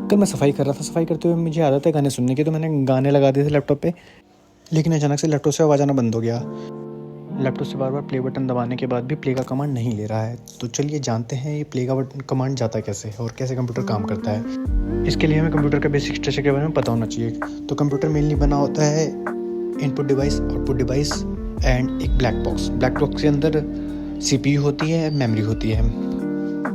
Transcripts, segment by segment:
कल मैं सफाई कर रहा था, सफाई करते हुए मुझे आदत है गाने सुनने की, तो मैंने गाने लगा दिए थे लैपटॉप पे। लेकिन अचानक से लैपटॉप से आवाज़ आना बंद हो गया। लैपटॉप से बार बार प्ले बटन दबाने के बाद भी प्ले का कमांड नहीं ले रहा है। तो चलिए जानते हैं ये प्ले का बटन कमांड जाता कैसे है और कैसे कंप्यूटर काम करता है। इसके लिए हमें कंप्यूटर का बेसिक स्ट्रक्चर के बारे में पता होना चाहिए। तो कंप्यूटर मेनली बना होता है input device, output device and एक ब्लैक बॉक्स। ब्लैक बॉक्स के अंदर CPU होती है, मेमोरी होती है।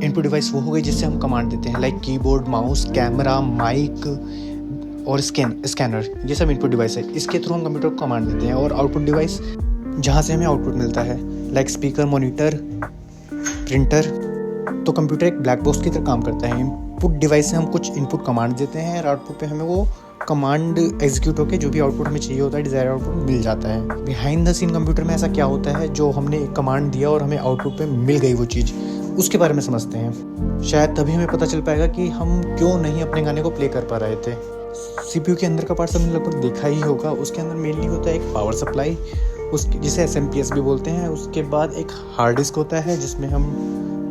इनपुट डिवाइस वो हो गई जिससे हम कमांड देते हैं, like keyboard, mouse, camera, mic और स्कैनर, ये सब इनपुट डिवाइस है। इसके थ्रू हम कंप्यूटर को कमांड देते हैं। और आउटपुट डिवाइस जहाँ से हमें आउटपुट मिलता है, लाइक स्पीकर, मॉनिटर, प्रिंटर। तो कंप्यूटर एक ब्लैक बॉक्स की तरह काम करता है। इनपुट डिवाइस से हम कुछ इनपुट कमांड देते हैं और आउटपुट पे हमें वो कमांड एग्जीक्यूट होकर जो भी आउटपुट हमें चाहिए होता है, डिजायर आउटपुट मिल जाता है। बिहाइंड द सीन कंप्यूटर में ऐसा क्या होता है, जो हमने एक कमांड दिया और हमें आउटपुट पे मिल गई वो चीज़, उसके बारे में समझते हैं। शायद तभी हमें पता चल पाएगा कि हम क्यों नहीं अपने गाने को प्ले कर पा रहे थे। CPU के अंदर का पार्ट सबने लगभग देखा ही होगा। उसके अंदर मेनली होता है एक पावर सप्लाई, उसके जिसे SMPS भी बोलते हैं। उसके बाद एक हार्ड डिस्क होता है जिसमें हम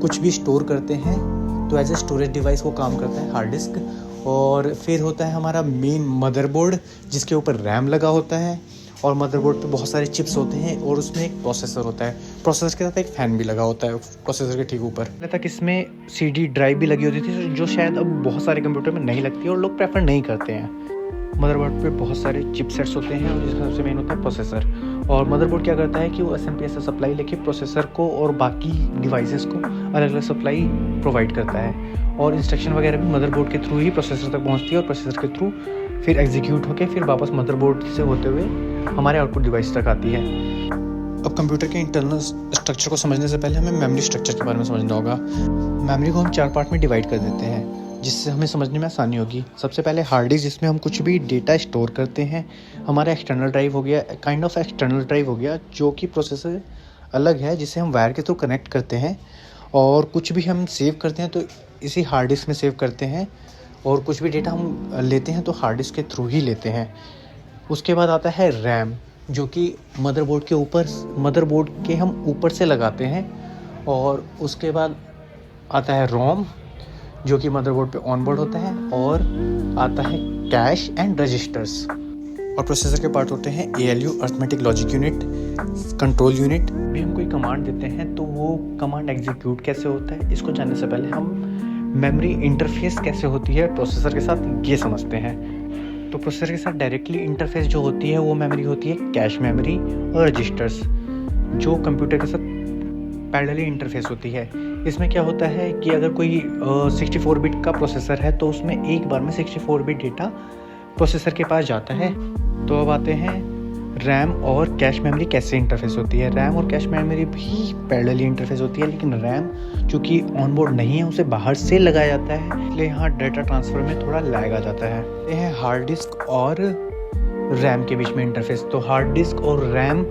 कुछ भी स्टोर करते हैं, तो एज ए स्टोरेज डिवाइस वो काम करता है हार्ड डिस्क। और फिर होता है हमारा मेन मदरबोर्ड, जिसके ऊपर रैम लगा होता है और मदरबोर्ड पे बहुत सारे चिप्स होते हैं और उसमें एक प्रोसेसर होता है। प्रोसेसर के साथ एक फ़ैन भी लगा होता है प्रोसेसर के ठीक ऊपर। पहले तक इसमें CD ड्राइव भी लगी होती थी, जो शायद अब बहुत सारे कंप्यूटर में नहीं लगती है और लोग प्रेफर नहीं करते हैं। मदरबोर्ड पे बहुत सारे चिपसेट्स होते हैं और जिसका सबसे मेन होता है प्रोसेसर। और मदरबोर्ड क्या करता है कि वो SMPS से सप्लाई लेके प्रोसेसर को और बाकी डिवाइसेस को अलग अलग सप्लाई प्रोवाइड करता है। और इंस्ट्रक्शन वगैरह भी मदरबोर्ड के थ्रू ही प्रोसेसर तक पहुंचती है और प्रोसेसर के थ्रू फिर एग्जीक्यूट होकर फिर वापस मदरबोर्ड से होते हुए हमारे आउटपुट डिवाइस तक आती है। अब कंप्यूटर के इंटरनल स्ट्रक्चर को समझने से पहले हमें मेमोरी स्ट्रक्चर के बारे में समझना होगा। मेमोरी को हम 4 पार्ट में डिवाइड कर देते हैं, जिससे हमें समझने में आसानी होगी। सबसे पहले हार्ड डिस्क, जिसमें हम कुछ भी डेटा स्टोर करते हैं। हमारा एक्सटर्नल ड्राइव हो गया, काइंड ऑफ एक्सटर्नल ड्राइव हो गया, जो कि प्रोसेसर अलग है, जिसे हम वायर के थ्रू कनेक्ट करते हैं। और कुछ भी हम सेव करते हैं तो इसी हार्ड डिस्क में सेव करते हैं। और कुछ भी डेटा हम लेते हैं तो हार्ड डिस्क के थ्रू ही लेते हैं। उसके बाद आता है रैम, जो कि मदरबोर्ड के हम ऊपर से लगाते हैं। और उसके बाद आता है रोम, जो कि मदरबोर्ड पे ऑनबोर्ड होता है। और आता है कैश एंड रजिस्टर्स। और प्रोसेसर के पार्ट होते हैं ALU, arithmetic logic unit, control unit. भी हम कोई कमांड देते हैं तो वो कमांड एग्जीक्यूट कैसे होता है, इसको जानने से पहले हम मेमोरी इंटरफेस कैसे होती है प्रोसेसर के साथ, ये समझते हैं। तो प्रोसेसर के साथ डायरेक्टली इंटरफेस जो होती है वो मेमोरी होती है कैश मेमोरी और रजिस्टर्स, जो कंप्यूटर के साथ पैरेलली इंटरफेस होती है। इसमें क्या होता है कि अगर कोई 64 बिट का प्रोसेसर है तो उसमें एक बार में 64 बिट डेटा प्रोसेसर के पास जाता है। तो अब आते हैं रैम और कैश मेमोरी कैसे इंटरफेस होती है। रैम और कैश मेमोरी भी पैरेलली इंटरफेस होती है, लेकिन रैम चूँकि ऑनबोर्ड नहीं है, उसे बाहर से लगाया जाता है, इसलिए यहाँ डाटा ट्रांसफ़र में थोड़ा लैग आ जाता है। ये है हार्ड डिस्क और रैम के बीच में इंटरफेस। तो हार्ड डिस्क और रैम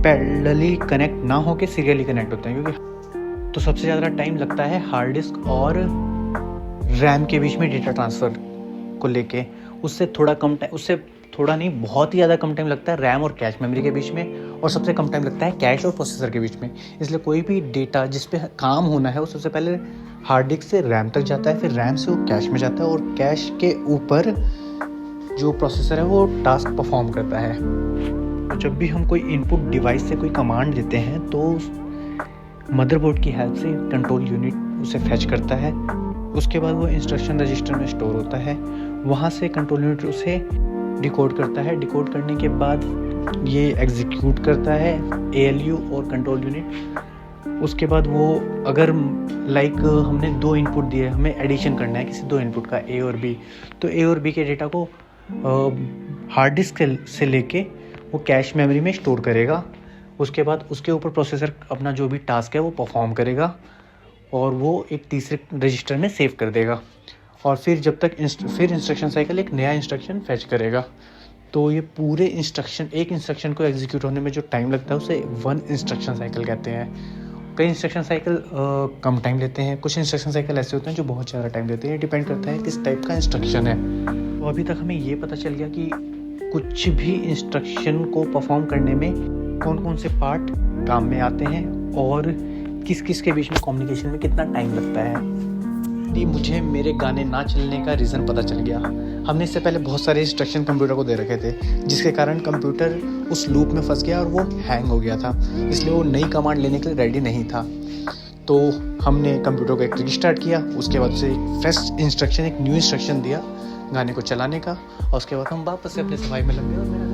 पैरेलली कनेक्ट ना होकर सीरियली कनेक्ट होते हैं, क्योंकि तो सबसे ज़्यादा टाइम लगता है हार्ड डिस्क और रैम के बीच में डेटा ट्रांसफ़र को लेके। उससे थोड़ा कम टाइम, उससे थोड़ा नहीं बहुत ही ज़्यादा कम टाइम लगता है रैम और कैश मेमोरी के बीच में। और सबसे कम टाइम लगता है कैश और प्रोसेसर के बीच में। इसलिए कोई भी डेटा जिस पे काम होना है वो सबसे पहले हार्ड डिस्क से रैम तक जाता है, फिर रैम से वो कैश में जाता है और कैश के ऊपर जो प्रोसेसर है वो टास्क परफॉर्म करता है। तो जब भी हम कोई इनपुट डिवाइस से कोई कमांड देते हैं तो मदरबोर्ड की हेल्प से कंट्रोल यूनिट उसे फैच करता है। उसके बाद वो इंस्ट्रक्शन रजिस्टर में स्टोर होता है, वहाँ से कंट्रोल यूनिट उसे डिकोड करता है। डिकोड करने के बाद ये एग्जीक्यूट करता है ALU और कंट्रोल यूनिट। उसके बाद वो अगर लाइक हमने 2 इनपुट दिए, हमें एडिशन करना है किसी 2 इनपुट का A और B, तो A और B के डेटा को हार्ड डिस्क से लेके वो कैश मेमोरी में स्टोर करेगा। उसके बाद उसके ऊपर प्रोसेसर अपना जो भी टास्क है वो परफॉर्म करेगा और वो एक तीसरे रजिस्टर में सेव कर देगा। और फिर जब तक फिर इंस्ट्रक्शन साइकिल एक नया इंस्ट्रक्शन फैच करेगा। तो ये पूरे एक इंस्ट्रक्शन को एग्जीक्यूट होने में जो टाइम लगता है उसे 1 इंस्ट्रक्शन साइकिल कहते हैं। कई इंस्ट्रक्शन साइकिल कम टाइम लेते हैं, कुछ इंस्ट्रक्शन साइकिल ऐसे होते हैं जो बहुत ज़्यादा टाइम लेते हैं। डिपेंड करता है किस टाइप का इंस्ट्रक्शन है। तो अभी तक हमें ये पता चल गया कि कुछ भी इंस्ट्रक्शन को परफॉर्म करने में कौन कौन से पार्ट काम में आते हैं और किस किस के बीच में कम्युनिकेशन में कितना टाइम लगता है। फाइनली मुझे मेरे गाने ना चलने का रीज़न पता चल गया। हमने इससे पहले बहुत सारे इंस्ट्रक्शन कंप्यूटर को दे रखे थे, जिसके कारण कंप्यूटर उस लूप में फंस गया और वो हैंग हो गया था, इसलिए वो नई कमांड लेने के लिए रेडी नहीं था। तो हमने कंप्यूटर को एक रीस्टार्ट किया, उसके बाद उसे फ्रेश इंस्ट्रक्शन, एक न्यू इंस्ट्रक्शन दिया गाने को चलाने का, और उसके बाद हम वापस से अपने सफाई में लग गए और मेरा